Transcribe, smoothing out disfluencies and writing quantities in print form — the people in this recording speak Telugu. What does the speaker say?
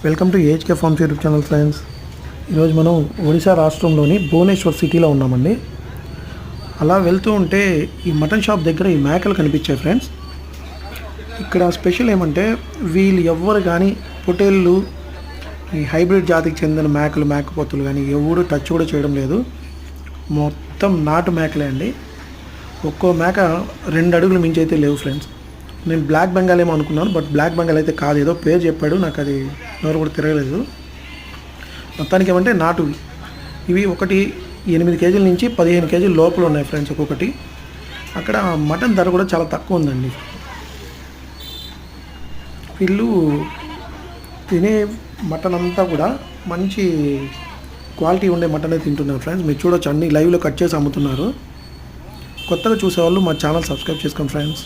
Welcome to AHK farms YouTube channel friends. ఈరోజు మనం ఒడిశా రాష్ట్రంలోని భువనేశ్వర్ సిటీలో ఉన్నామండి. అలా వెళ్తూ ఉంటే ఈ మటన్ షాప్ దగ్గర ఈ మేకలు కనిపించాయి ఫ్రెండ్స్. ఇక్కడ స్పెషల్ ఏమంటే వీళ్ళు ఎవ్వరు కానీ పొటేళ్ళు, ఈ హైబ్రిడ్ జాతికి చెందిన మేకలు, మేకపోతులు కానీ ఎవరు టచ్ కూడా చేయడం లేదు. మొత్తం నాటు మేకలే అండి. ఒక్కో మేక 2 అడుగులు మించి అయితే లేవు ఫ్రెండ్స్. నేను బ్లాక్ బెంగాల్ ఏమో అనుకున్నాను, బట్ బ్లాక్ బెంగాల్ అయితే కాదు. ఏదో పేరు చెప్పాడు, నాకు అది ఎవరు కూడా తిరగలేదు. మొత్తానికి ఏమంటే నాటువి. ఇవి ఒకటి 8 కేజీల నుంచి 15 కేజీల లోపల ఉన్నాయి ఫ్రెండ్స్ ఒక్కొక్కటి. అక్కడ మటన్ ధర కూడా చాలా తక్కువ ఉందండి. వీళ్ళు తినే మటన్ అంతా కూడా మంచి క్వాలిటీ ఉండే మటనే తింటున్నారు ఫ్రెండ్స్. మీరు చూడొచ్చు, అన్ని లైవ్లో కట్ చేసి అమ్ముతున్నారు. కొత్తగా చూసేవాళ్ళు మా ఛానల్ సబ్స్క్రైబ్ చేసుకోండి ఫ్రెండ్స్.